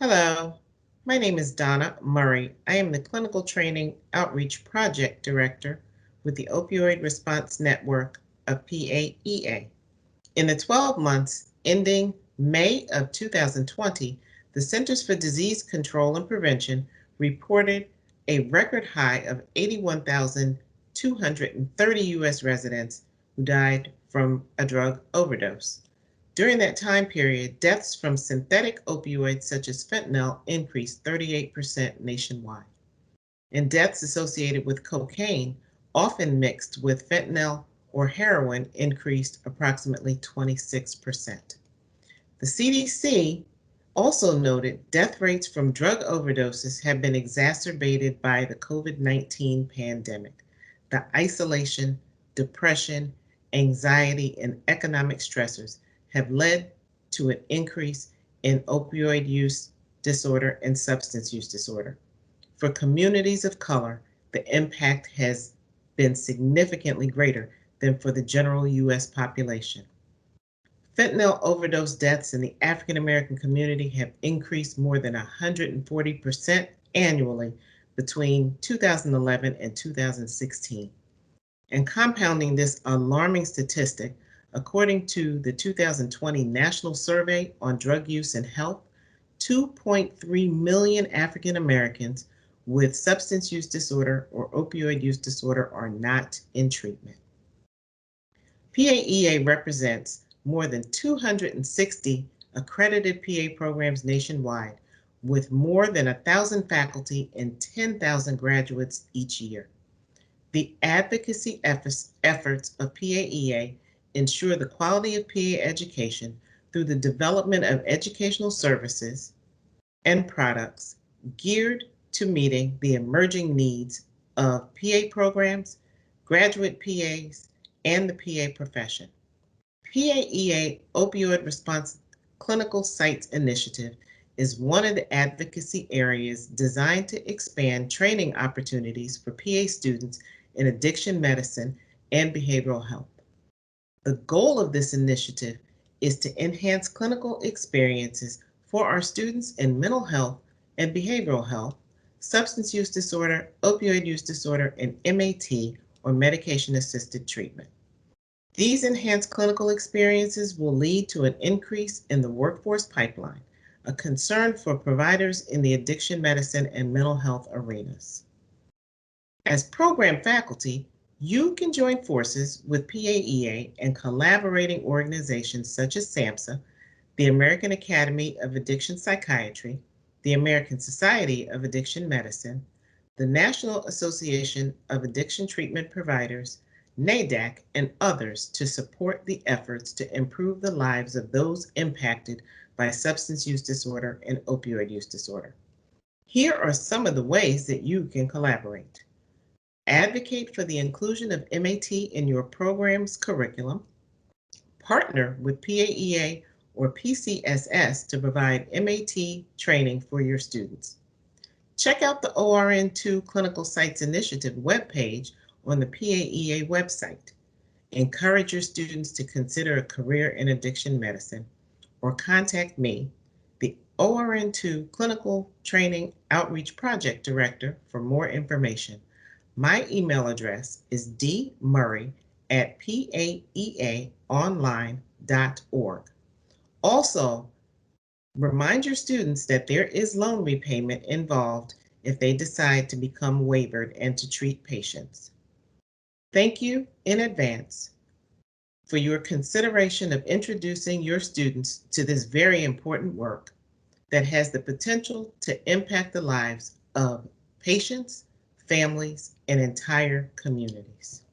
Hello, my name is Donna Murray. I am the Clinical Training Outreach Project Director with the Opioid Response Network of PAEA. In the 12 months ending May of 2020, the Centers for Disease Control and Prevention reported a record high of 81,230 U.S. residents who died from a drug overdose. During that time period, deaths from synthetic opioids such as fentanyl increased 38% nationwide. And deaths associated with cocaine, often mixed with fentanyl or heroin, increased approximately 26%. The CDC also noted death rates from drug overdoses have been exacerbated by the COVID-19 pandemic. The isolation, depression, anxiety, and economic stressors have led to an increase in opioid use disorder and substance use disorder. For communities of color, the impact has been significantly greater than for the general U.S. population. Fentanyl overdose deaths in the African American community have increased more than 140% annually between 2011 and 2016. And compounding this alarming statistic, according to the 2020 National Survey on Drug Use and Health, 2.3 million African Americans with substance use disorder or opioid use disorder are not in treatment. PAEA represents more than 260 accredited PA programs nationwide, with more than 1,000 faculty and 10,000 graduates each year. The advocacy efforts of PAEA ensure the quality of PA education through the development of educational services and products geared to meeting the emerging needs of PA programs, graduate PAs, and the PA profession. PAEA Opioid Response Clinical Sites Initiative is one of the advocacy areas designed to expand training opportunities for PA students in addiction medicine and behavioral health. The goal of this initiative is to enhance clinical experiences for our students in mental health and behavioral health, substance use disorder, opioid use disorder, and MAT, or medication-assisted treatment. These enhanced clinical experiences will lead to an increase in the workforce pipeline, a concern for providers in the addiction medicine and mental health arenas. As program faculty, you can join forces with PAEA and collaborating organizations such as SAMHSA, the American Academy of Addiction Psychiatry, the American Society of Addiction Medicine, the National Association of Addiction Treatment Providers, NAADAC, and others to support the efforts to improve the lives of those impacted by substance use disorder and opioid use disorder. Here are some of the ways that you can collaborate. Advocate for the inclusion of MAT in your program's curriculum. Partner with PAEA or PCSS to provide MAT training for your students. Check out the ORN2 Clinical Sites Initiative webpage on the PAEA website. Encourage your students to consider a career in addiction medicine, or contact me, the ORN2 Clinical Training Outreach Project Director, for more information. My email address is dmurray@paeaonline.org. Also, remind your students that there is loan repayment involved if they decide to become waivered and to treat patients. Thank you in advance for your consideration of introducing your students to this very important work that has the potential to impact the lives of patients, families, and entire communities.